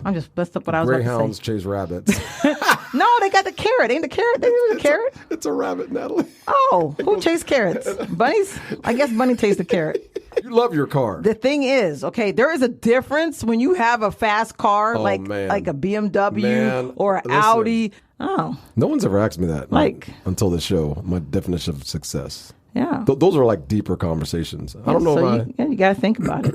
I'm just messed up what I was about to say. Greyhounds chase rabbits. No, they got the carrot. Ain't the carrot? They use the carrot. It's a rabbit, Natalie. Oh, who chased carrots? Bunnies? I guess Bunny chased the carrot. You love your car. The thing is, okay, there is a difference when you have a fast car like a BMW or an Audi. Oh. No one's ever asked me that until the show, my definition of success. Yeah. Those are like deeper conversations. I don't know so you got to think about it.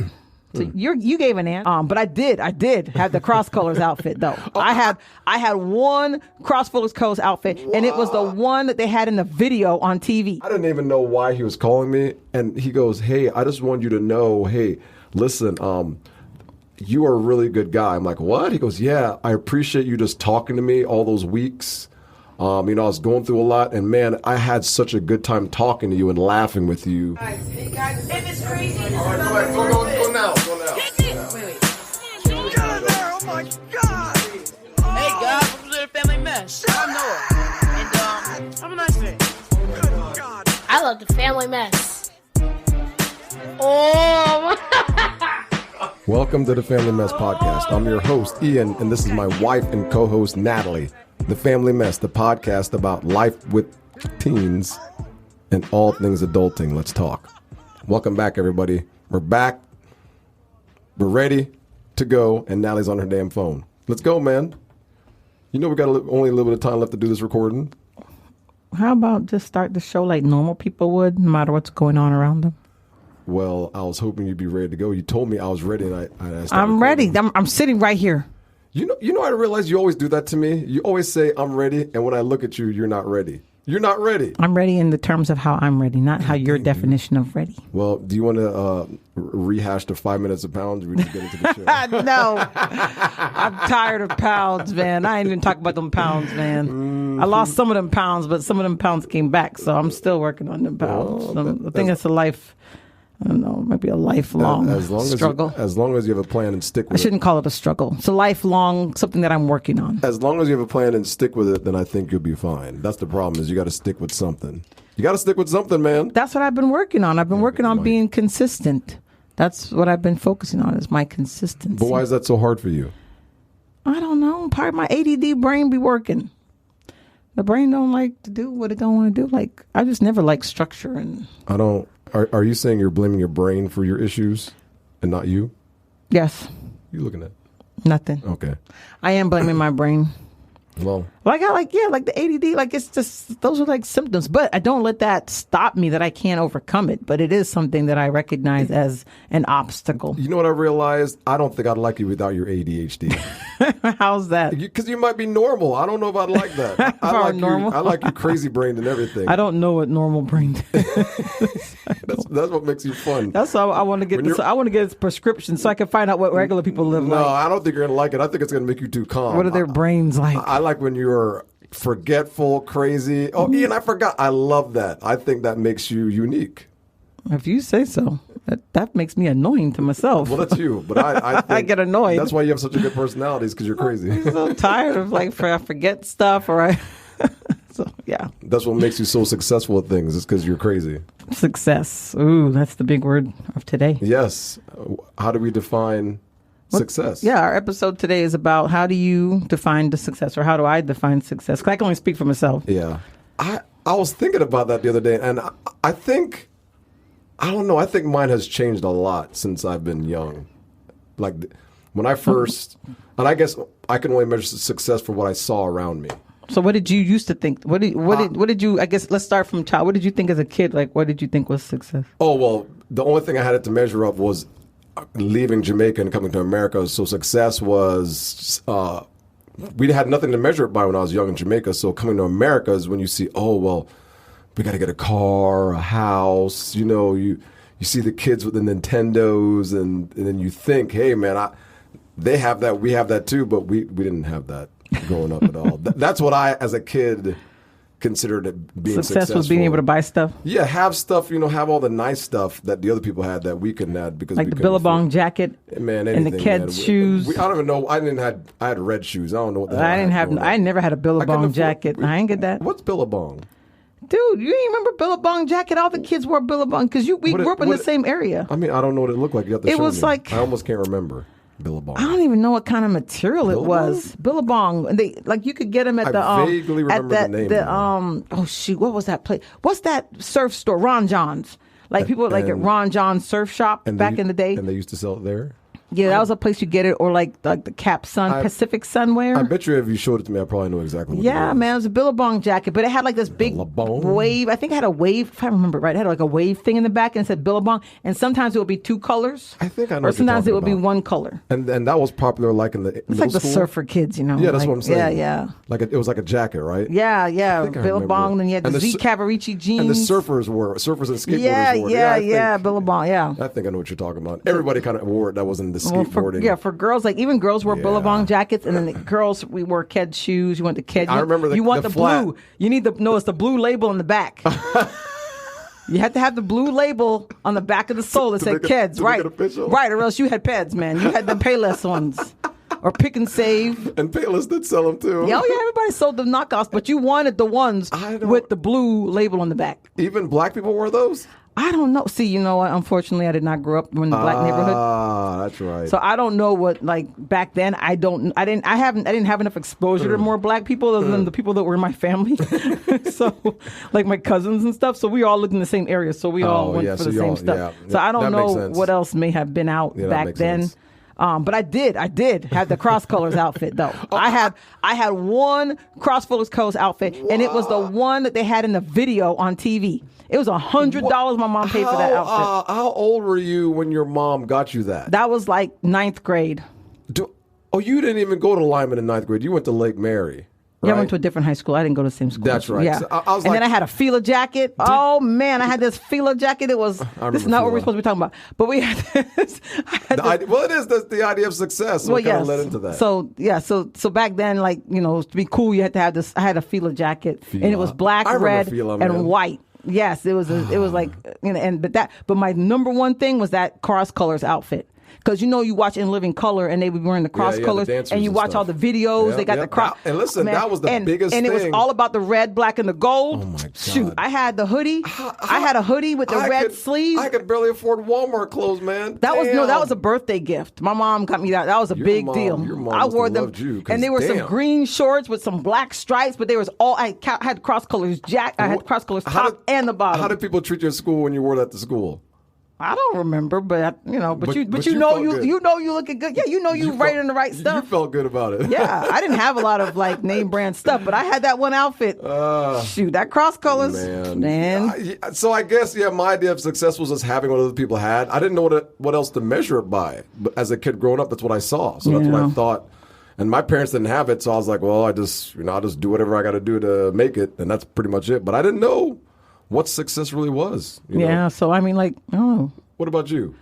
So you gave an answer, but I did have the cross colors outfit though. I had one cross colors outfit, and it was the one that they had in the video on TV. I didn't even know why he was calling me, and he goes, "Hey, I just want you to know, hey, listen, you are a really good guy." I'm like, "What?" He goes, "Yeah, I appreciate you just talking to me all those weeks. I was going through a lot, and man, I had such a good time talking to you and laughing with you." Hey guys, if it's crazy, all right, go ahead, go now. Wait. Get in there! Oh my God! Hey guys, welcome to the family mess. I'm Noah, and have a nice day. Good God! I love the family mess. Oh. Welcome to the Family Mess Podcast. I'm your host, Ian, and this is my wife and co-host, Natalie. The Family Mess, the podcast about life with teens and all things adulting. Let's talk. Welcome back, everybody. We're back. We're ready to go, and Natalie's on her damn phone. Let's go, man. You know we got only a little bit of time left to do this recording. How about just start the show like normal people would, no matter what's going on around them? Well, I was hoping you'd be ready to go. You told me I was ready, and I I'm ready. I'm sitting right here. You know, I realize you always do that to me. You always say, I'm ready, and when I look at you, you're not ready. You're not ready. I'm ready in the terms of how I'm ready, not how your definition of ready. Well, do you want to rehash the 5 minutes of pounds? Or we just get into the show? No. I'm tired of pounds, man. I ain't even talking about them pounds, man. Mm-hmm. I lost some of them pounds, but some of them pounds came back, so I'm still working on them pounds. I think it's a life... I don't know, maybe a lifelong struggle. As long as you have a plan and stick with it. I shouldn't call it a struggle. It's a lifelong, something that I'm working on. As long as you have a plan and stick with it, then I think you'll be fine. That's the problem, is you got to stick with something. You got to stick with something, man. That's what I've been working on. I've been working on being consistent. That's what I've been focusing on, is my consistency. But why is that so hard for you? I don't know. Part of my ADD brain be working. The brain don't like to do what it don't want to do. Like, I just never like structure. And I don't... Are you saying you're blaming your brain for your issues and not you? Yes. You looking at? Nothing. Okay. I am blaming my brain. Well, like the ADD, like it's just, those are like symptoms, but I don't let that stop me that I can't overcome it. But it is something that I recognize as an obstacle. You know what I realized? I don't think I'd like you without your ADHD. How's that? Because you might be normal. I don't know if I'd like that. I like normal. I like you crazy brained and everything. I don't know what normal brain is. That's what makes you fun. That's how I want to get this. I want to get this prescription so I can find out what regular people live like. No, I don't think you're gonna like it. I think it's gonna make you too calm. What are their brains like? I like when you're forgetful, crazy. Oh, Ian, I forgot. I love that. I think that makes you unique. If you say so. That makes me annoying to myself. Well, that's you, but I think I get annoyed. That's why you have such a good personality, is because you're crazy. I'm so tired of I forget stuff, or so yeah. That's what makes you so successful at things. Is because you're crazy. Success. Ooh, that's the big word of today. Yes. How do we define success? Yeah, our episode today is about how do you define the success, or how do I define success? Because I can only speak for myself. Yeah, I was thinking about that the other day, and I think. I don't know. I think mine has changed a lot since I've been young. Like when I first, and I guess I can only measure success for what I saw around me. So what did you used to think? What did you? I guess let's start from child. What did you think as a kid? Like what did you think was success? Oh well, the only thing I had it to measure up was leaving Jamaica and coming to America. So success was we had nothing to measure it by when I was young in Jamaica. So coming to America is when you see, oh well. We got to get a car, a house. You know, you see the kids with the Nintendos, and then you think, hey, man, they have that. We have that too, but we didn't have that growing up at all. That's what I, as a kid, considered it being successful. Was being able to buy stuff? Yeah, have stuff, have all the nice stuff that the other people had that we couldn't have. Because like the Billabong jacket, man, anything, and the kids' shoes. I don't even know. I had red shoes. I don't know what the hell I never had a Billabong jacket. I ain't get that. What's Billabong? Dude, you ain't remember Billabong jacket? All the kids wore Billabong because we grew up in the same area. I mean, I don't know what it looked like. You have to show me. I almost can't remember. Billabong. I don't even know what kind of material it was. Billabong. And they you could get them at I vaguely remember at the name. oh shoot, what was that place? What's that surf store? Ron John's. Like people at Ron John's surf shop back in the day. And they used to sell it there? Yeah, that was a place you get it, or like the Cap Sun, Pacific Sunwear. I bet you if you showed it to me, I probably know exactly what it Yeah, was. man, it was a Billabong jacket, but it had like this big Billabong? wave. I think it had a wave, if I remember right. It had like a wave thing in the back and it said Billabong. And sometimes it would be 2 colors. I think I know Or what you're sometimes it talking would be about. 1 color. And that was popular like in the It's middle like the school? surfer kids, you know. Yeah, that's like, what I'm saying. Yeah. Like it was like a jacket, right? Yeah. I think I Billabong. remember. Then you had the And Z su- Cavarici jeans. And the surfers and skateboarders Yeah, wore it. yeah, Billabong, yeah. I think I know what you're talking about. Everybody kind of wore it that wasn't the skateboarding. For girls, like even girls wore Yeah. Billabong jackets, and then the girls we wore Ked shoes. You want the Ked. I remember you want the the flat. blue. You need it's the blue label on the back. You had to have the blue label on the back of the sole that said Keds, to right? make it official. Right, or else you had Peds, man. You had the Payless ones, or Pick and Save. And Payless did sell them too. Yeah, everybody sold the knockoffs, but you wanted the ones with the blue label on the back. Even black people wore those? I don't know. See, you know what? Unfortunately, I did not grow up in the black neighborhood. Ah, that's right. So I don't know what back then. I didn't have enough exposure to more black people other than the people that were in my family. So like my cousins and stuff. So we all lived in the same area. So we all went for the same stuff. yeah. So I don't That makes know sense. what else may have been out Yeah, that back makes then. sense. But I did have the cross colors outfit though. I had one cross colors outfit, and it was the one that they had in the video on TV. It was $100 my mom paid for that outfit. How old were you when your mom got you that? That was like 9th grade. You didn't even go to Lyman in 9th grade. You went to Lake Mary. Yeah, I right? went to a different high school. I didn't go to the same school. That's right. Yeah. So I was and like- then I had a Fila jacket. Oh, man. I had this Fila jacket. It was, this is not what we're supposed to be talking about. But we had this. It is the idea of success. So it kind of led into that. So back then, to be cool, you had to have this. I had a Fila jacket. And it was black, I remember red, Fila, man. and white. Yes, it was like, but my number one thing was that cross colors outfit. Because you watch In Living Color and they would be wearing the cross colors, the dancers and you and watch stuff. all the videos. Yeah, they got yeah. the cross. And listen, that was the biggest and thing. And it was all about the red, black, and the gold. Oh my God. Shoot, I had the hoodie. I had a hoodie with the red sleeves. I could barely afford Walmart clothes, man. That was Damn. a birthday gift. My mom got me that. That was a Your big mom- deal. your mom I must wore have them, loved you, 'cause and they were some damn. green shorts with some black stripes. But they was all I had cross colors I had cross colors top and the bottom. How did people treat you at school when you wore that to school? I don't remember, but you But you you know felt you good. you know you looking good. Yeah, you writing the right stuff. You felt good about it. Yeah, I didn't have a lot of like name brand stuff, but I had that one outfit. Shoot, that cross colors, man. So I guess my idea of success was just having what other people had. I didn't know what else to measure it by. But as a kid growing up, that's what I saw. So that's what I thought. And my parents didn't have it, so I was like, well, I'll just do whatever I got to do to make it, and that's pretty much it. But I didn't know what success really was. You know? So I mean, I don't know. What about you?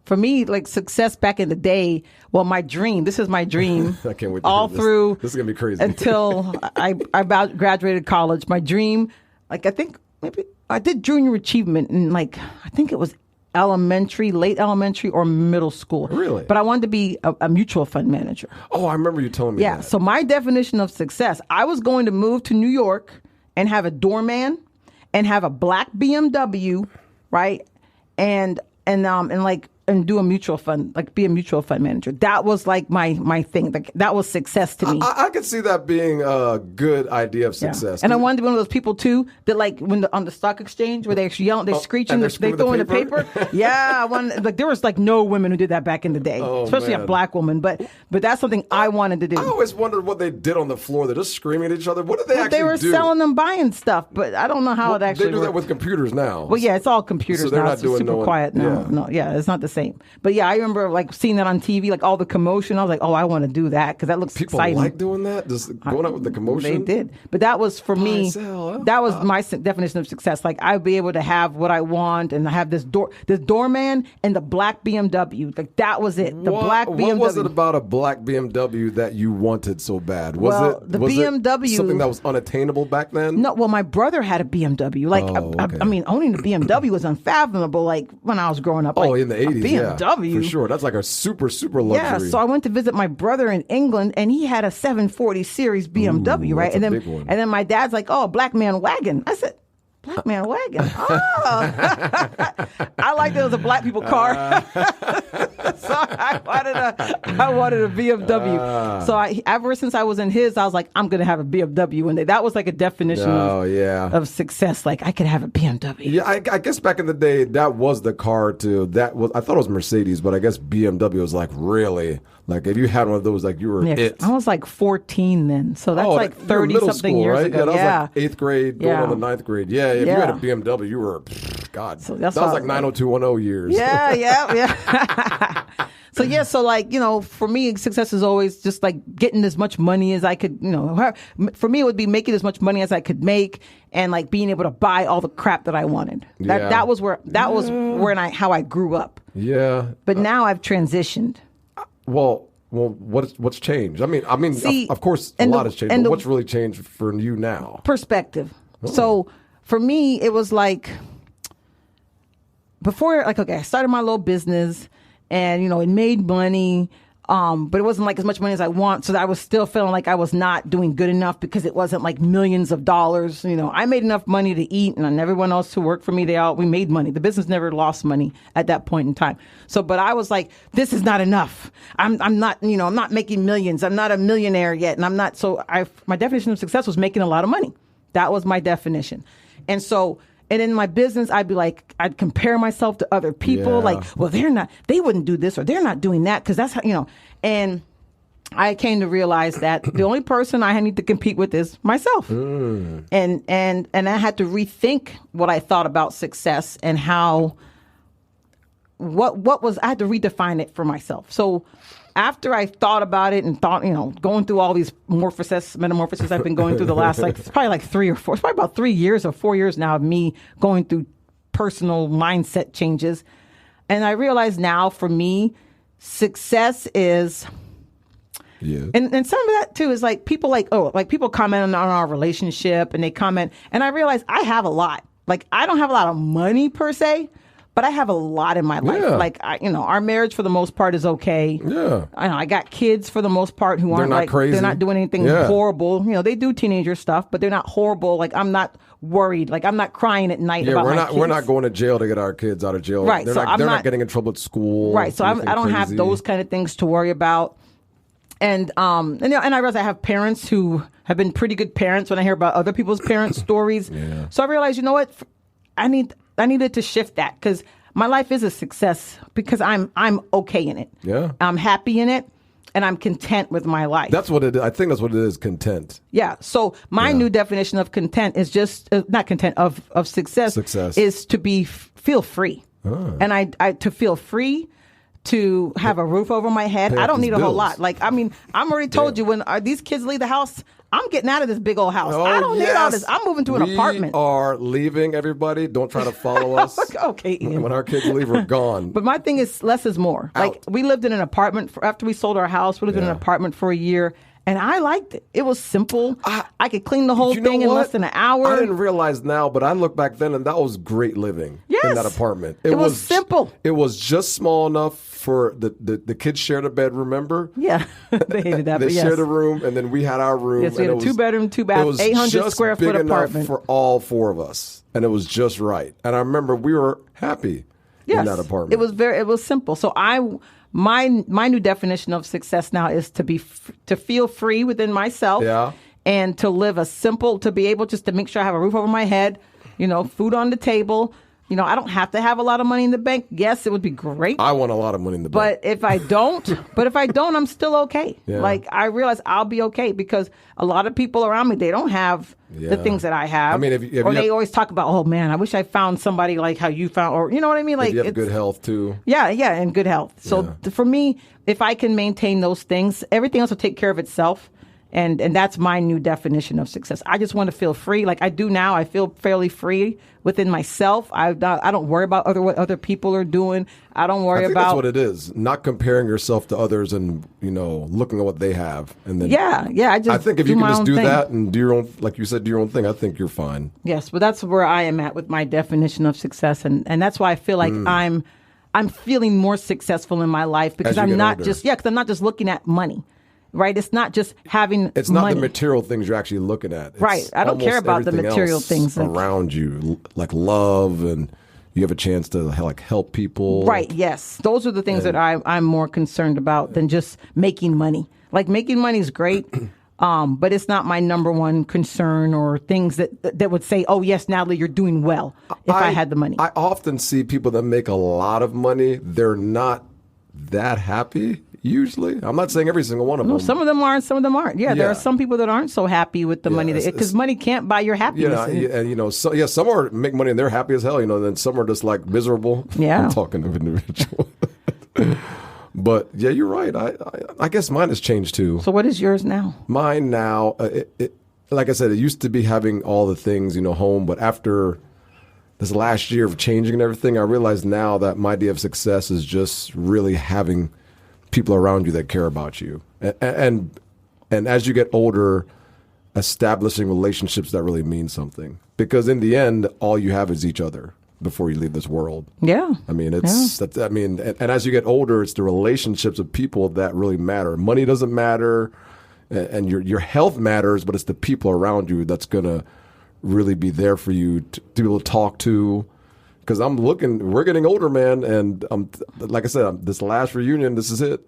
For me, success back in the day, my dream, this is my dream. I can't wait to all hear this. through. This is going to be crazy. Until I about graduated college. My dream, I think maybe I did junior achievement in I think it was elementary, late elementary or middle school. Really? But I wanted to be a mutual fund manager. Oh, I remember you telling me Yeah. that. So my definition of success, I was going to move to New York and have a doorman and have a black BMW, right? And do a mutual fund, be a mutual fund manager. That was my thing. That was success to me. I could see that being a good idea of success. And I wanted to be one of those people too that when on the stock exchange where they actually yell, they screeching, they're they screwing throw in the the paper. Yeah, I wanted, there was no women who did that back in the day, especially a man. black woman. But that's something I wanted to do. I always wondered what they did on the floor. They're just screaming at each other. What did they actually They were do? selling them, buying stuff, but I don't know how it actually They do that worked. with computers now. Well, yeah, it's all computers So they're now. not It's doing super quiet now. yeah. No, yeah, it's not the same. But yeah, I remember seeing that on TV, all the commotion. I was like, oh, I want to do that because that looks People exciting. like doing that? Just going out with the commotion? They did. But that was for me, sell, huh? that was my definition of success. I'd be able to have what I want and have this doorman and the black BMW. That was it. The black BMW. What was it about a black BMW that you wanted so bad? Was it the BMW something that was unattainable back then? No, my brother had a BMW. okay. I mean, owning a BMW was unfathomable. When I was growing up. Oh, in the 80s, BMW. Yeah, for sure. That's like a super, super luxury. Yeah, so I went to visit my brother in England, and he had a 740 series BMW, right? that's a big one. And then my dad's like, "Oh, a black man wagon." I said, Black man wagon. Oh, I like that it was a black people car. So I wanted a BMW. So ever since I was in his, I was like, I'm gonna have a BMW one day. That was like a definition of success. Like I could have a BMW. Yeah, I guess back in the day that was the car too. I thought it was Mercedes, but I guess BMW was like really like if you had one of those, like you were it. I was like 14 then, so that's like 30 something years right? ago. Yeah, that was like 8th grade going on the 9th grade. Yeah, if you had a BMW, you were God. So that was like 90210 years. Yeah. So like, for me, success is always just like getting as much money as I could, for me, it would be making as much money as I could make and like being able to buy all the crap that I wanted. That was how I grew up. Yeah. But now I've transitioned. Well, what's changed? I mean, See, of course, a lot has changed. But what's really changed for you now? Perspective. Oh. So for me, it was like before, like, okay, I started my little business, and it made money, but it wasn't like as much money as I want. So I was still feeling like I was not doing good enough because it wasn't like millions of dollars. I made enough money to eat, and everyone else who worked for me, we made money. The business never lost money at that point in time. So, but I was like, this is not enough. I'm not, I'm not making millions. I'm not a millionaire yet, and I'm not. So my definition of success was making a lot of money. That was my definition, and so. And in my business, I'd be like, I'd compare myself to other people. Like, well, they wouldn't do this or they're not doing that because that's how, And I came to realize that the only person I need to compete with is myself. And I had to rethink what I thought about success and how, I had to redefine it for myself. So after I thought about it and thought, going through all these metamorphoses I've been going through the last, it's probably like 3 or 4, it's probably about 3 years or 4 years now of me going through personal mindset changes. And I realize now for me, success is, and some of that too is like people people comment on our relationship and they comment, and I realize I have a lot. Like I don't have a lot of money per se, but I have a lot in my life. Yeah. Like, our marriage for the most part is okay. Yeah. I got kids for the most part who aren't like, crazy. They're not doing anything horrible. They do teenager stuff, but they're not horrible. Like, I'm not worried. Like, I'm not crying at night about my kids. We're not going to jail to get our kids out of jail. Right. They're not getting in trouble at school. Right. So I don't have those kind of things to worry about. And I realize I have parents who have been pretty good parents when I hear about other people's parents' stories. Yeah. So I realized, you know what? I needed to shift that because my life is a success because I'm okay in it. Yeah. I'm happy in it and I'm content with my life. That's what it is. I think that's what it is, content. Yeah. So my new definition of content is just not content of success is to feel free. And I to feel free, to have a roof over my head. I don't need a whole lot. Like, I'm already told you when these kids leave the house, I'm getting out of this big old house. I don't need all this. I'm moving to an apartment. We are leaving, everybody. Don't try to follow us. Okay, Ian. When our kids leave, we're gone. But my thing is less is more. Out. Like, we lived in an apartment after we sold our house. We lived in an apartment for a year. And I liked it. It was simple. I could clean the whole thing in less than an hour. I didn't realize now, but I look back then, and that was great living in that apartment. It was simple. It was just small enough for the kids shared a bed, remember? Yeah, they hated that. They shared a room, and then we had our room. Yes, we had a 2-bedroom, 2-bath, 800 square foot apartment. For all 4 of us, and it was just right. And I remember we were happy in that apartment. It was simple. So my new definition of success now is to feel free within myself, and to live to be able just to make sure I have a roof over my head, food on the table. I don't have to have a lot of money in the bank. Yes, it would be great. I want a lot of money in the bank. But if I don't, I'm still okay. Yeah. Like, I realize I'll be okay because a lot of people around me, they don't have the things that I have. I mean, they always talk about, oh man, I wish I found somebody like how you found, or you know what I mean? Like, you have good health too. Yeah, and good health. So for me, if I can maintain those things, everything else will take care of itself. And that's my new definition of success. I just want to feel free, like I do now. I feel fairly free within myself. I don't worry about what other people are doing. I don't worry about. That's what it is. Not comparing yourself to others and looking at what they have, and then I think if you can just do that and do your own, like you said, do your own thing, I think you're fine. Yes, but that's where I am at with my definition of success, and that's why I feel like I'm feeling more successful in my life because I'm not just looking at money. right? It's not just having It's not money. the material things you're actually looking at. It's Right. I don't care almost about the everything material else things. around you, like love, and you have a chance to like help people. Right, yes. Those are the things that I'm more concerned about than just making money. Like making money is great, but it's not my number one concern or things that would say, oh, yes, Natalie, you're doing well if I had the money. I often see people that make a lot of money, they're not that happy. Usually, I'm not saying every single one of them. Some of them are and some of them aren't. Yeah, there Yeah. are some people that aren't so happy with the money because money can't buy your happiness. And some are make money and they're happy as hell. Then some are just like miserable. Yeah. I'm talking of individual. But yeah, you're right. I guess mine has changed too. So what is yours now? Mine now, like I said, it used to be having all the things, home. But after this last year of changing and everything, I realize now that my idea of success is just really having people around you that care about you. And as you get older, establishing relationships that really mean something. Because in the end, all you have is each other before you leave this world. Yeah. I mean, and as you get older, it's the relationships of people that really matter. Money doesn't matter, and your health matters, but it's the people around you that's going to really be there for you to be able to talk to. Because we're getting older, man, and like I said, this last reunion, this is it.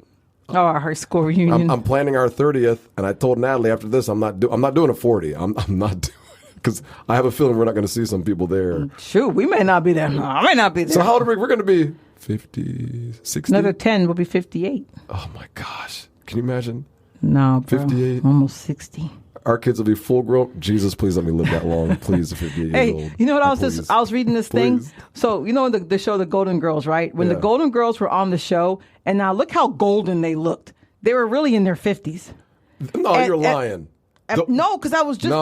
Oh, our high school reunion. I'm planning our 30th, and I told Natalie after this, I'm not doing a 40. I'm not doing. Because I have a feeling we're not going to see some people there. Shoot, we may not be there. I may not be there. So how old are we're going to be? 50, 60? Another 10 will be 58. Oh, my gosh. Can you imagine? No, bro. 58. Almost 60. Our kids will be full grown. Jesus, please let me live that long. Please, 58 years Hey, old. you know what I was reading this thing. Please. So, the show, The Golden Girls, right? When the Yeah. Golden Girls were on the show, and now look how golden they looked. They were really in their 50s. No, you're lying. No, because I was just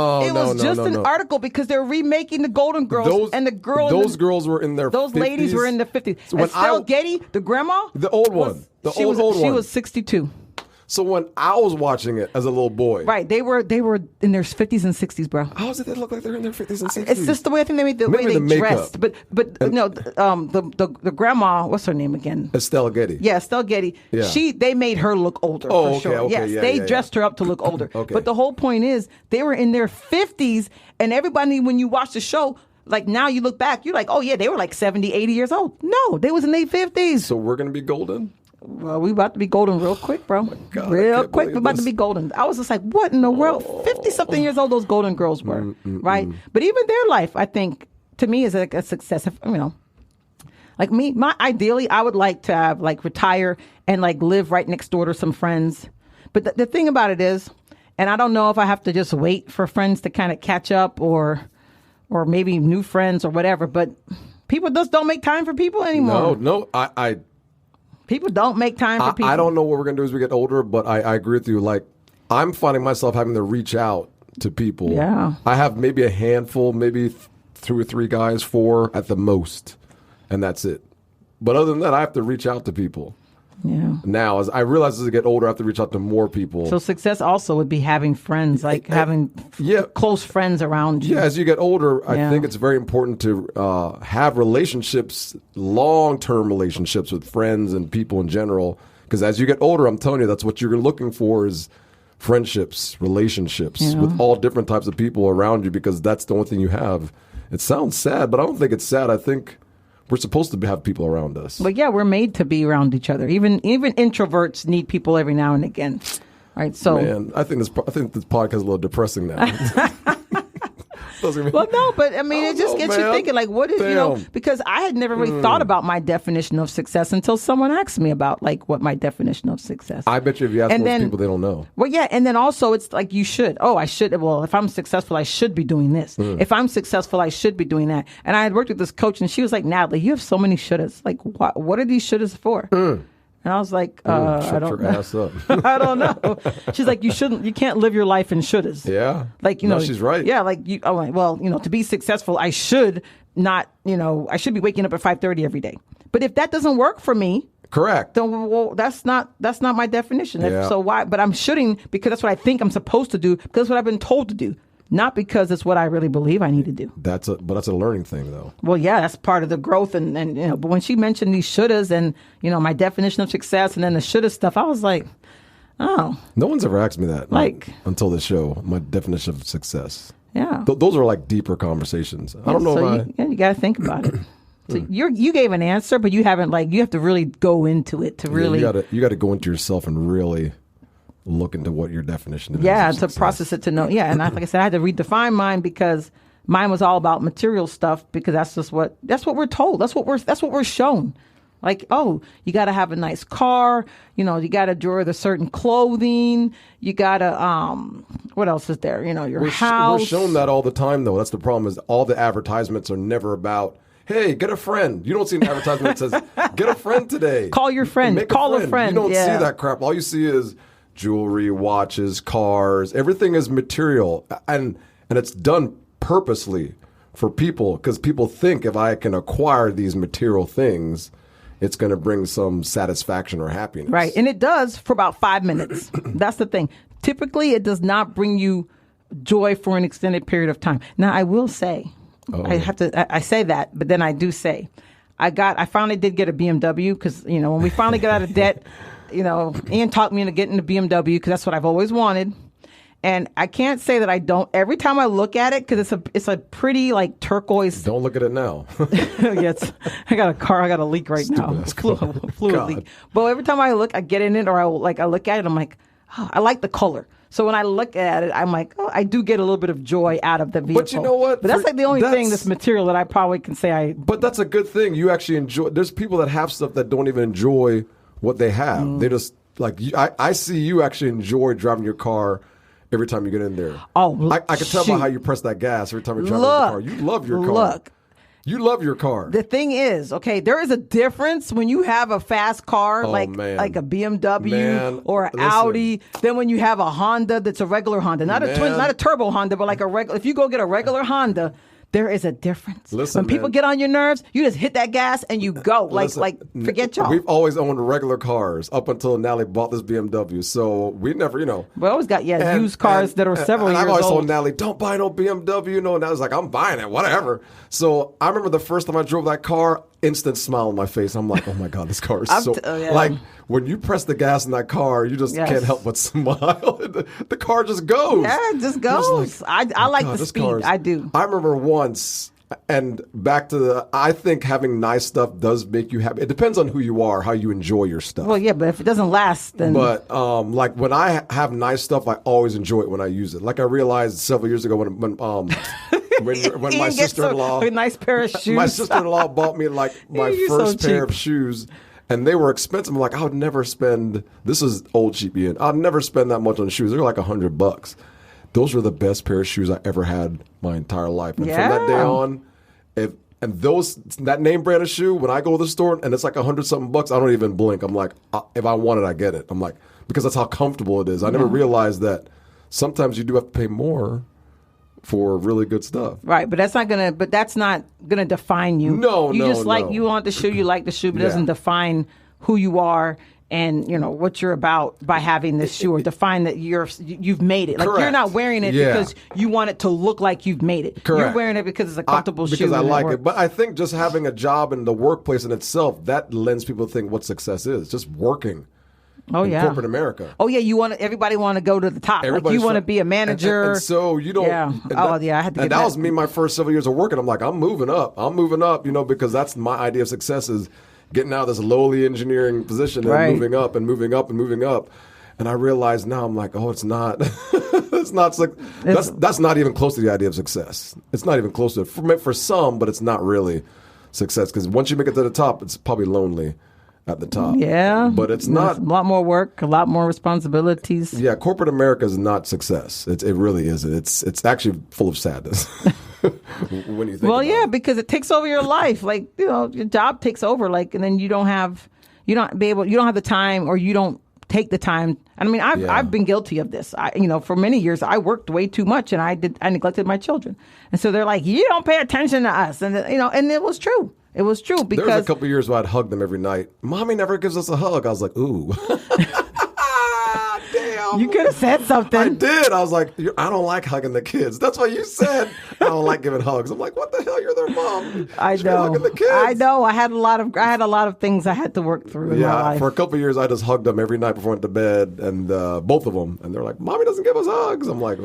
an article because they're remaking the Golden Girls and the girl. Those girls were in their 50s. Those ladies were in the 50s. So when Estelle Getty, the grandma, the old one, she was 62. So when I was watching it as a little boy, Right, they were in their 50s and 60s, bro. how does it look like they're in their 50s and 60s? It's just the way I think they made the Maybe way they the makeup. dressed. But no, the grandma, what's her name again? Estelle Getty. Yeah, Estelle Getty. Yeah. They made her look older. Oh, for okay, sure. okay, Yes, yeah, they yeah, dressed her up to look older. Okay. But the whole point is they were in their 50s, and everybody, when you watch the show, like now you look back, you're like, oh yeah, they were like 70, 80 years old. No, they was in their 50s. So we're gonna be golden. Well, we about to be golden real quick, bro. God, I Real can't quick, believe we about to this. be golden. I was just like, what in the world? 50-something years old those Golden Girls were, right? But even their life, I think, to me, is like a success. Like me, ideally, I would like to have retire and live right next door to some friends. But the thing about it is, and I don't know if I have to just wait for friends to kind of catch up or maybe new friends or whatever, but people just don't make time for people anymore. No, People don't make time for people. I don't know what we're going to do as we get older, but I agree with you. Like, I'm finding myself having to reach out to people. Yeah. I have maybe a handful, maybe 2 or 3 guys, 4 at the most, and that's it. But other than that, I have to reach out to people. Yeah. Now, as I realize as I get older, I have to reach out to more people. So success also would be having friends, having close friends around you. Yeah, as you get older, I Yeah. think it's very important to have relationships, long-term relationships with friends and people in general. Because as you get older, I'm telling you, that's what you're looking for is friendships, relationships with all different types of people around you because that's the only thing you have. It sounds sad, but I don't think it's sad. I think we're supposed to have people around us. But yeah, we're made to be around each other. Even introverts need people every now and again. Right? So Man, I think this podcast is a little depressing now. well, no, but I mean, it just know, gets you man. thinking, what is, Damn. because I had never really thought about my definition of success until someone asked me about, what my definition of success. I bet you if you ask And most then- people, they don't know. Well, yeah, and then also it's like you should. Oh, I should. Well, if I'm successful, I should be doing this. If I'm successful, I should be doing that. And I had worked with this coach, and she was like, Natalie, you have so many shouldas. Like, what are these shouldas for? And I was like, I Shut don't your know. ass up. I don't know. She's like, you can't live your life in shouldas. Yeah. No, she's right. Yeah, to be successful, I should not, I should be waking up at 5:30 every day. But if that doesn't work for me, Correct. then that's not my definition. Yeah. So why? But I'm shoulding because that's what I think I'm supposed to do because that's what I've been told to do, not because it's what I really believe I need to do. But that's a learning thing, though. Well, yeah, that's part of the growth, and but when she mentioned these shouldas and my definition of success, and then the shoulda stuff, I was like, Oh, No one's ever asked me that. Like- until the show, my definition of success. yeah. Those are like deeper conversations. I don't know So if you got to think about it. So you gave an answer, but you haven't you have to really go into it to really. you got to go into yourself and really look into what your definition is. Yeah, of to success. process it to know. Yeah, and like I said, I had to redefine mine because mine was all about material stuff because that's what we're told. That's what we're shown. Like, oh, you got to have a nice car. You got to wear the certain clothing. You got to what else is there? Your house. We're shown that all the time, though. That's the problem. Is all the advertisements are never about, hey, get a friend. You don't see an advertisement that says, get a friend today. Call your friend. Make Call a friend. You don't Yeah. see that crap. All you see is jewelry, watches, cars. Everything is material, and it's done purposely for people because people think if I can acquire these material things, it's going to bring some satisfaction or happiness. Right. And it does for about 5 minutes. That's the thing. Typically, it does not bring you joy for an extended period of time. Now, I will say, I say that, but then I do say, I finally did get a BMW because, when we finally got out of debt, Ian talked me into getting the BMW because that's what I've always wanted. And I can't say that I don't. Every time I look at it, because it's a pretty turquoise. Don't look at it now. Yes, I got a leak right now. Fluid leak. But every time I get in it or I look at it, I'm like, oh, I like the color. So when I look at it, I'm like, oh, I do get a little bit of joy out of the vehicle. But you know what? But that's the only thing, this material that I probably can say But that's a good thing. You actually enjoy. There's people that have stuff that don't even enjoy what they have. They just I see you actually enjoy driving your car. Every time you get in there. Oh, I can tell by how you press that gas every time you're driving the car. You love your car. Look. You love your car. The thing is, okay, there is a difference when you have a fast car like a BMW or an Audi than when you have a Honda that's a regular Honda. Not a turbo Honda, but like a regular. If you go get a regular Honda, there is a difference. Listen, when people get on your nerves, you just hit that gas and you go. Forget y'all. We've always owned regular cars up until Natalie bought this BMW. So we never, We always got used cars that are several years old. I've always told Natalie, don't buy no BMW. And I was like, I'm buying it, whatever. So I remember the first time I drove that car, instant smile on my face. I'm like, oh my God, this car is like when you press the gas in that car, you just can't help but smile. The car just goes. Yeah, it just goes. I like the speed. I do. I remember once, and back to I think having nice stuff does make you happy. It depends on who you are, how you enjoy your stuff. Well, yeah, but if it doesn't last, then. But when I have nice stuff, I always enjoy it when I use it. Like I realized several years ago when my sister-in-law, a nice pair of shoes. My sister-in-law bought me my first pair of shoes. And they were expensive. I'm like, I would never spend. This is old cheap Ian. I'd never spend that much on shoes. They're like $100. Those were the best pair of shoes I ever had my entire life. And from that day on, that name brand of shoe, when I go to the store and it's like $100-something bucks, I don't even blink. I'm like, if I want it, I get it. I'm like, because that's how comfortable it is. I never realized that sometimes you do have to pay more for really good stuff. Right, but that's not gonna define you. No, you just no. You want the shoe, you like the shoe, but it doesn't define who you are and what you're about by having this shoe, or define that you've made it. Like Correct. You're not wearing it because you want it to look like you've made it. Correct. You're wearing it because it's a comfortable shoe. Because I like it. But I think just having a job in the workplace in itself, that lends people to think what success is. Just working. Oh, in yeah. corporate America. Oh yeah, everybody want to go to the top. Like you want to be a manager. And so you don't. Yeah. I had to get that. And that was me my first several years of working. I'm like, I'm moving up, because that's my idea of success is getting out of this lowly engineering position and moving up and moving up and moving up. And I realize now I'm like, oh, it's not. It's not. That's not even close to the idea of success. It's not even close to it. For some, but it's not really success because once you make it to the top, it's probably lonely. At the top. Yeah. But it's not. A lot more work, a lot more responsibilities. Yeah, corporate America is not success. It really isn't. It's actually full of sadness when you think about it. Because it takes over your life. Your job takes over, and then you don't have the time, or you don't take the time. I mean, I've been guilty of this. For many years I worked way too much and I neglected my children. And so they're like, you don't pay attention to us. And and it was true. It was true because there was a couple of years where I'd hug them every night. Mommy never gives us a hug. I was like, ooh. Damn. Mom. You could have said something. I did. I was like, I don't like hugging the kids. That's what you said. I don't like giving hugs. I'm like, what the hell? You're their mom. I Should be know. hugging the kids. I know. I had a lot of things I had to work through in my life. For a couple of years, I just hugged them every night before I went to bed, and both of them. And they're like, Mommy doesn't give us hugs. I'm like,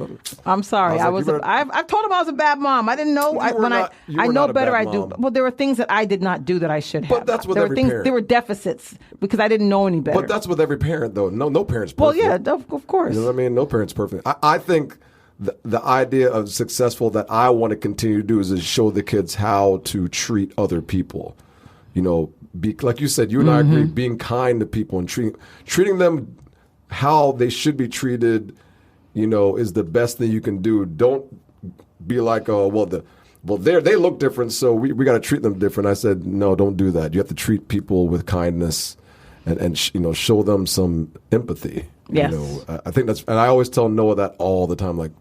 I'm sorry. I've told them I was a bad mom. I didn't know. I know better. I do. Well, there were things that I did not do that I should have. But that's with every parent. There were deficits because I didn't know any better. But that's with every parent, though. No parent's perfect. Well, yeah, of course. You know what I mean? No parent's perfect. I think the idea of successful that I want to continue to do is to show the kids how to treat other people. You know, like you said, you and I agree, being kind to people and treating them how they should be treated, you know, is the best thing you can do. Don't be like, they look different, so we got to treat them different. I said, no, don't do that. You have to treat people with kindness and you know, show them some empathy. Yes. You know, I think and I always tell Noah that all the time, like,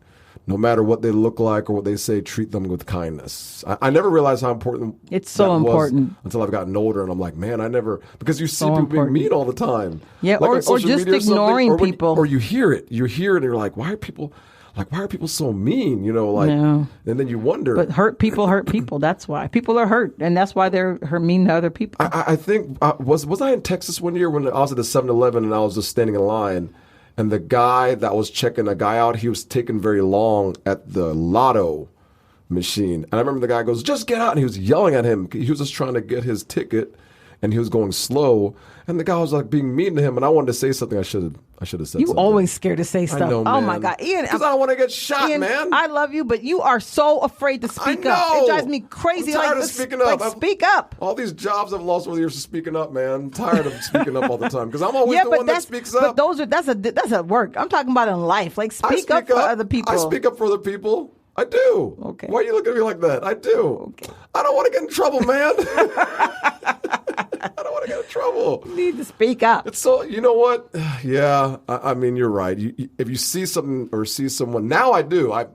no matter what they look like or what they say, treat them with kindness. I never realized how important it's so important until I've gotten older, and I'm like, man, because you see people being mean all the time. Yeah, like or just ignoring people. Or you hear it, and you're like, why are people so mean? You know, like, and then you wonder. But hurt people. That's why people are hurt, and that's why they're mean to other people. I think was I in Texas one year when I was at the 7-Eleven and I was just standing in line, and the guy that was checking a guy out, he was taking very long at the lotto machine, and I remember the guy goes, "Just get out!" and he was yelling at him. He was just trying to get his ticket, and he was going slow. And the guy was like being mean to him, and I wanted to say something. I should have said something. You always scared to say stuff. I know, oh my God, Ian! Because I don't want to get shot, Ian, man. I love you, but you are so afraid to speak up. It drives me crazy. I'm tired of speaking up. Speak up. All these jobs I've lost over the years for speaking up, man. I'm tired of speaking up all the time because I'm always the one that speaks up. But that's at work. I'm talking about in life. Like speak up for other people. I speak up for other people. I do. Okay. Why are you looking at me like that? I do. Okay. I don't want to get in trouble, man. I don't want to get in trouble. You need to speak up. It's so, you know what? Yeah, I mean, you're right. If you see something or see someone, now I do. I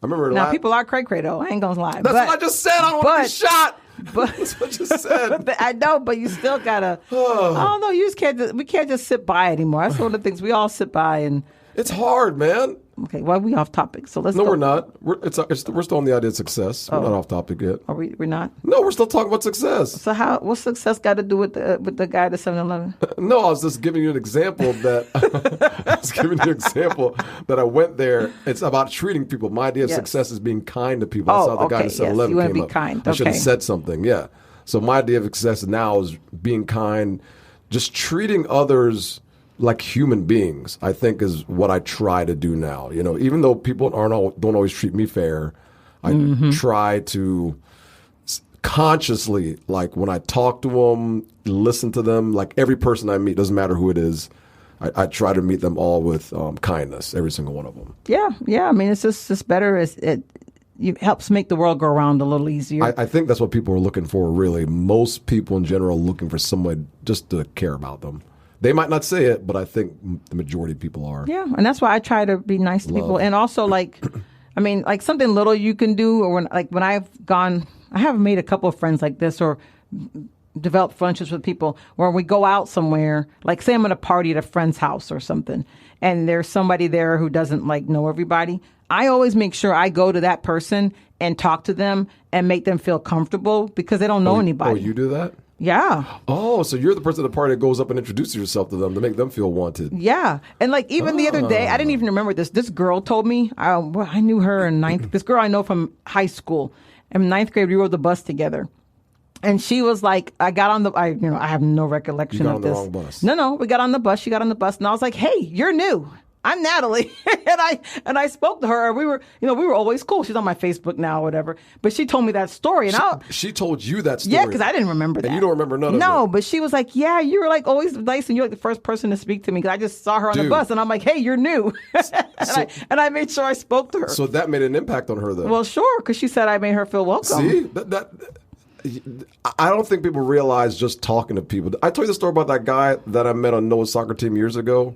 remember. Now people are cray though. I ain't gonna lie. That's what I just said. I don't want to be shot. But that's what you said. I know, but you still gotta. I don't know. You just can't. We can't just sit by anymore. That's one of the things we all sit by and. It's hard, man. Okay, well, we off topic, so let's. No, we're not. We're still on the idea of success. We're not off topic yet. Are we? We're not. No, we're still talking about success. So what's success got to do with the guy at the 7-Eleven? No, I was just giving you an example that I went there. It's about treating people. My idea of success is being kind to people. That's how the guy at 7-Eleven you want to came be up. kind. I should have said something. Yeah. So my idea of success now is being kind, just treating others like human beings, I think, is what I try to do now. You know, even though people don't always treat me fair, I try to consciously, like when I talk to them, listen to them, like every person I meet, doesn't matter who it is, I try to meet them all with kindness, every single one of them. Yeah. I mean, it's just better. It helps make the world go around a little easier. I think that's what people are looking for, really. Most people in general are looking for someone just to care about them. They might not say it, but I think the majority of people are. Yeah, and that's why I try to be nice to people. And also, like, I mean, like something little you can do, or when I've gone, I have made a couple of friends like this, or developed friendships with people where we go out somewhere, like say I'm at a party at a friend's house or something, and there's somebody there who doesn't like know everybody. I always make sure I go to that person and talk to them and make them feel comfortable because they don't know anybody. Oh, you do that? Yeah. Oh, so you're the person at the party that goes up and introduces yourself to them to make them feel wanted. Yeah. And like even the other day, I didn't even remember this. This girl told me, I knew her in ninth. This girl I know from high school. In ninth grade, we rode the bus together. And she was like, I have no recollection of this. You got on the wrong bus. No, we got on the bus. She got on the bus. And I was like, hey, you're new. I'm Nathalie. and I spoke to her. We were always cool. She's on my Facebook now or whatever. But she told me that story. And she told you that story? Yeah, because I didn't remember that. And you don't remember none of it? No, but she was like, yeah, you were like always nice and you're like the first person to speak to me because I just saw her on the bus and I'm like, hey, you're new. and I made sure I spoke to her. So that made an impact on her then? Well, sure, because she said I made her feel welcome. See? I don't think people realize just talking to people. I told you the story about that guy that I met on Noah's soccer team years ago.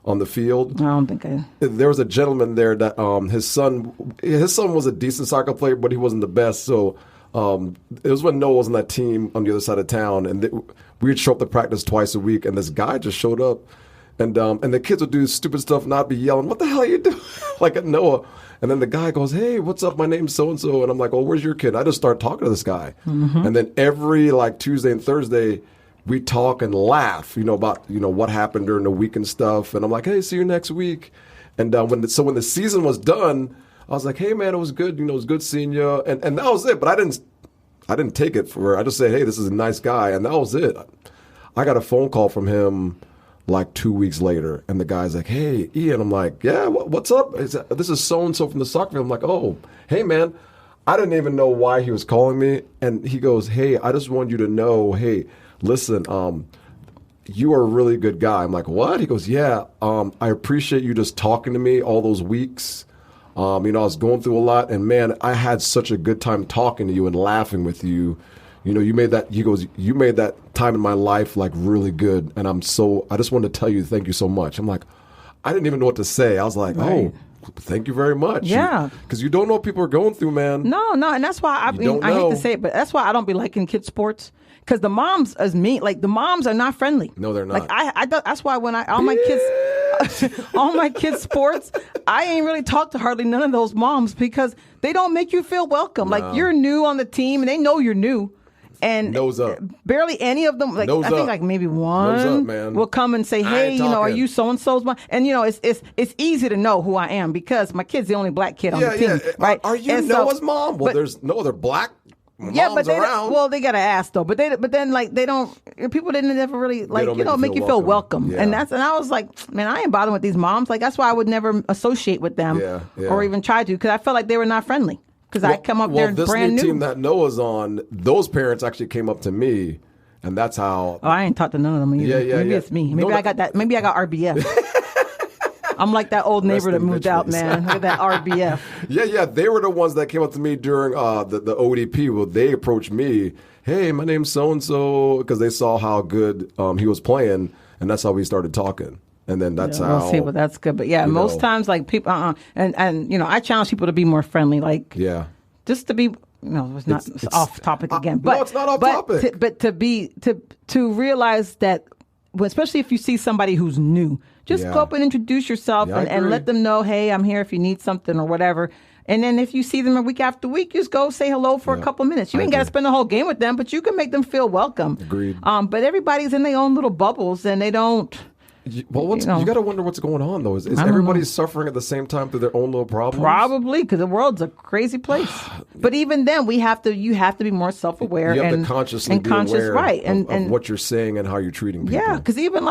On the field, I don't think there was a gentleman there that his son was a decent soccer player, but he wasn't the best. So it was when Noah was on that team on the other side of town, and we'd show up to practice twice a week. And this guy just showed up, And the kids would do stupid stuff and I'd be yelling, what the hell are you doing? Like at Noah. And then the guy goes, hey, what's up? My name's so-and-so. And I'm like, oh, where's your kid? I just start talking to this guy. And then every like Tuesday and Thursday, we talk and laugh, about, what happened during the week and stuff. And I'm like, hey, see you next week. And when the season was done, I was like, hey, man, it was good. It was good seeing you. And that was it. But I didn't take it I just said, hey, this is a nice guy. And that was it. I got a phone call from him like 2 weeks later, and the guy's like, hey, Ian. I'm like, yeah, what's up? This is so-and-so from the soccer field. I'm like, oh, hey, man. I didn't even know why he was calling me. And he goes, hey, I just want you to know, hey, listen, you are a really good guy. I'm like, what? He goes, yeah, I appreciate you just talking to me all those weeks. I was going through a lot, and man, I had such a good time talking to you and laughing with you. You made that, he goes, you made that time in my life like really good. And I just wanted to tell you, thank you so much. I'm like, I didn't even know what to say. I was like, oh, thank you very much. Yeah. Because you don't know what people are going through, man. No. And that's why I hate to say it, but that's why I don't be liking kids' sports. Because the moms, as me, like the moms are not friendly. No, they're not. Like that's why when all my kids sports, I ain't really talked to hardly none of those moms because they don't make you feel welcome. No. Like you're new on the team and they know you're new. And nose up. Barely any of them. Like I think like maybe one will come and say, "Hey, are you so and so's mom?" And it's easy to know who I am because my kid's the only black kid on the team. Right? Are you Noah's mom? Well, there's no other black moms around. Well, they gotta ask though. But then like they don't. People didn't ever really like make you feel welcome. Yeah. And I was like, man, I ain't bothering with these moms. Like that's why I would never associate with them or even try to because I felt like they were not friendly. Because I come up there this brand new new. Team that Noah's on, those parents actually came up to me, and that's how. Oh, I ain't talked to none of them either. Yeah. Maybe it's me. Maybe I got that. Maybe I got RBF. I'm like that old neighbor that moved out, man. Look at that RBF. Yeah. They were the ones that came up to me during the ODP. Well, they approached me. Hey, my name's so and so, because they saw how good he was playing, and that's how we started talking. And then that's how. We'll see, but that's good. But most times, like people, and I challenge people to be more friendly, like just to be, it's not off topic again. But no, it's not off topic. But to realize that, especially if you see somebody who's new, just go up and introduce yourself and let them know, hey, I'm here if you need something or whatever. And then if you see them a week after week, just go say hello for a couple minutes. You ain't got to spend the whole game with them, but you can make them feel welcome. Agreed. But everybody's in their own little bubbles, and they don't. Well, you got to wonder what's going on, though. Is everybody suffering at the same time through their own little problems? Probably, because the world's a crazy place. But even then, you have to be more self-aware. You have to consciously be aware of what you're saying and how you're treating people. Yeah, because even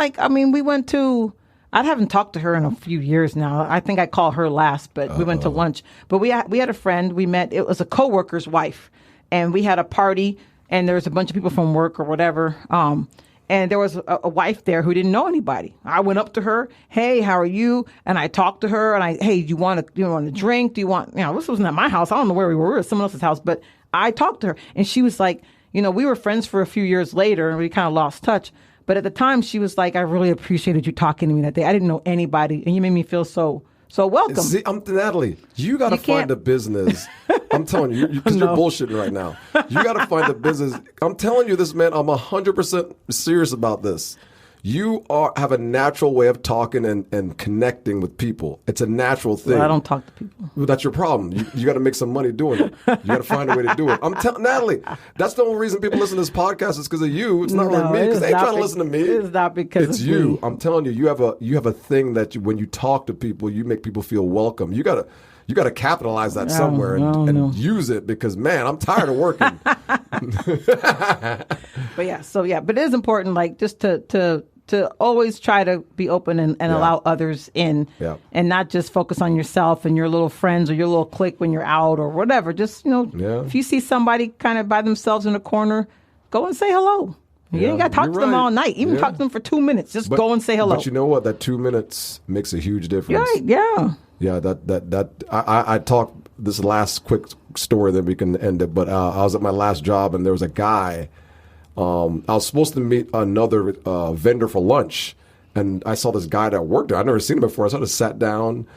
we went to, I haven't talked to her in a few years now. I think I called her last, but we went to lunch. But we had a friend we met. It was a coworker's wife. And we had a party, and there was a bunch of people from work or whatever. And there was a wife there who didn't know anybody. I went up to her, hey, how are you? And I talked to her, and hey, do you want a drink? Do you want, this wasn't at my house. I don't know where we were. We were at someone else's house. But I talked to her, and she was like, we were friends for a few years later, and we kind of lost touch. But at the time, she was like, I really appreciated you talking to me that day. I didn't know anybody, and you made me feel so welcome. See, Natalie, you got to find a business. I'm telling you, because you're bullshitting right now. You got to find a business. I'm telling you this, man. I'm 100% serious about this. You have a natural way of talking and connecting with people. It's a natural thing. Well, I don't talk to people. Well, that's your problem. You got to make some money doing it. You got to find a way to do it. I'm telling Natalie, that's the only reason people listen to this podcast is because of you. It's not really me because they ain't trying to listen to me. It's not because it's you. Me. I'm telling you, you have a thing that when you talk to people, you make people feel welcome. You got to capitalize that somewhere and use it because, man, I'm tired of working. But it is important, like, just to always try to be open and allow others in and not just focus on yourself and your little friends or your little clique when you're out or whatever. Just, if you see somebody kind of by themselves in a corner, go and say hello. You ain't got to talk to them all night. Even talk to them for 2 minutes. Just go and say hello. But you know what? That 2 minutes makes a huge difference. Right, yeah. Yeah, I talked this last quick story, then we can end it. But I was at my last job, and there was a guy. I was supposed to meet another vendor for lunch, and I saw this guy that worked there. I'd never seen him before, so I just sat down.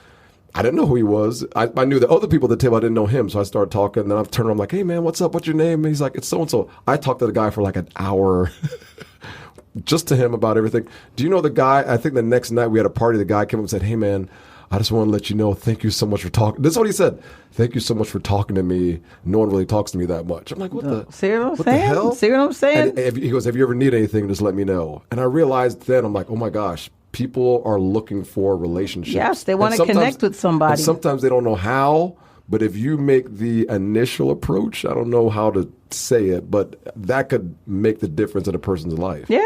I didn't know who he was. I knew the other people at the table. I didn't know him, so I started talking. And then I turned around, I'm like, hey, man, what's up? What's your name? And he's like, it's so-and-so. I talked to the guy for like an hour. just to him about everything. Do you know the guy? I think the next night we had a party. The guy came up and said, "Hey man, I just want to let you know, thank you so much for talking." This is what he said. "Thank you so much for talking to me. No one really talks to me that much." I'm like, what the hell? See what I'm saying? And he goes, "If you ever need anything, just let me know." And I realized then, I'm like, oh my gosh, people are looking for relationships. Yes, they want to connect with somebody. And sometimes they don't know how, but if you make the initial approach, I don't know how to say it, but that could make the difference in a person's life. Yeah,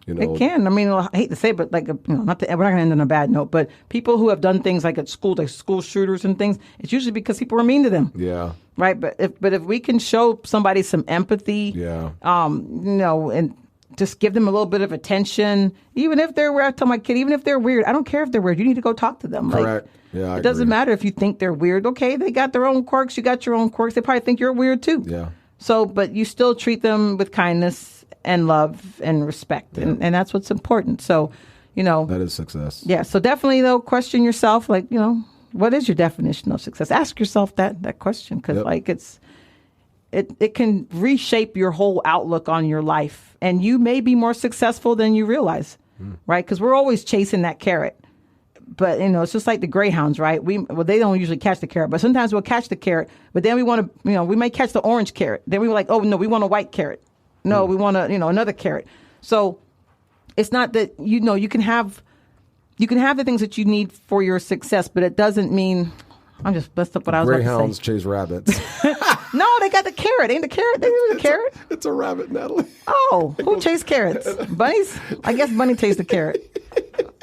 You know? it can. I mean, I hate to say it, but like, we're not going to end on a bad note, but people who have done things like at school, like school shooters and things, it's usually because people are mean to them. Yeah. Right. But if we can show somebody some empathy, Yeah. And just give them a little bit of attention, even if they're weird. I tell my kid, even if they're weird, I don't care if they're weird. You need to go talk to them. Correct. Yeah, I it doesn't agree. matter if you think they're weird. Okay, they got their own quirks. You got your own quirks. They probably think you're weird too. Yeah. So, but you still treat them with kindness and love and respect, and that's what's important. So, That is success. yeah. So definitely, though, question yourself. Like, what is your definition of success? Ask yourself that question, because it can reshape your whole outlook on your life, and you may be more successful than you realize, right? Because we're always chasing that carrot. But, it's just like the greyhounds, right? They don't usually catch the carrot, but sometimes we'll catch the carrot, but then we want to, we may catch the orange carrot. Then we're like, oh, no, we want a white carrot. No, we want another carrot. So it's not that, you can have the things that you need for your success, but it doesn't mean, I'm just messed up what I was Greyhounds about to say. chase rabbits. No, they got the carrot. Ain't the carrot? They do the carrot. It's a rabbit, Natalie. Oh, who chased carrots? Bunnies? I guess Bunny chased the carrot.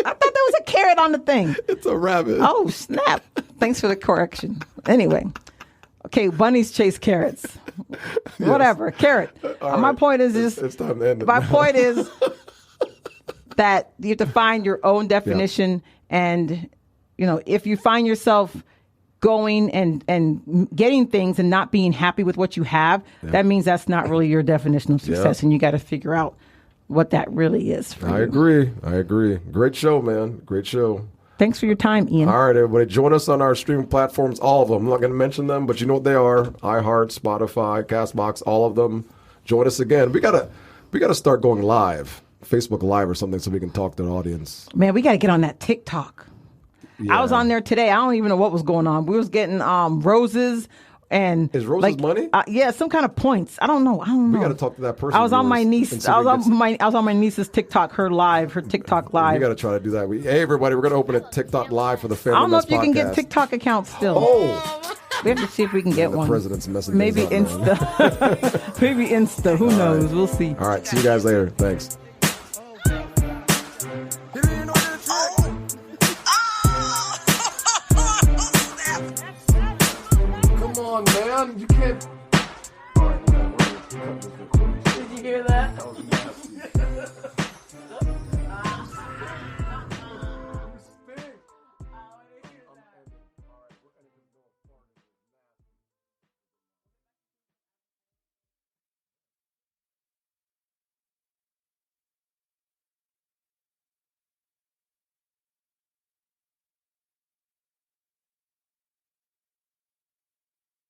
I thought there was a carrot on the thing. It's a rabbit. Oh, snap. Thanks for the correction. Anyway. Okay, bunnies chase carrots. Whatever, carrot. All My right. point is just, It's time to end it. my point is that you have to find your own definition. And, if you find yourself going and getting things and not being happy with what you have, that means that's not really your definition of success. Yeah. And you got to figure out what that really is for I you. agree. Great show, man. Great show. Thanks for your time, Ian. All right, everybody. Join us on our streaming platforms, all of them. I'm not going to mention them, but you know what they are. iHeart, Spotify, CastBox, all of them. Join us again. We gotta start going live, Facebook Live or something, so we can talk to the audience. Man, we got to get on that TikTok. Yeah. I was on there today. I don't even know what was going on. We was getting roses and Is roses money? Yeah, some kind of points. I don't know. We got to talk to that person. I was on my and niece. see I if was we on get- my. I was on my niece's TikTok. Her TikTok live. We got to try to do that. Hey, everybody, we're going to open a TikTok Live for the Family I don't know Mess if you can get podcast. TikTok accounts still. Oh, We have to see if we can get the one. president's messing Maybe things up, man. Insta. Maybe Insta. Who knows? We'll see. All right, see you guys later. Thanks. Come on, man. You can't. All right, man. We're gonna cut this recording. Did you hear that?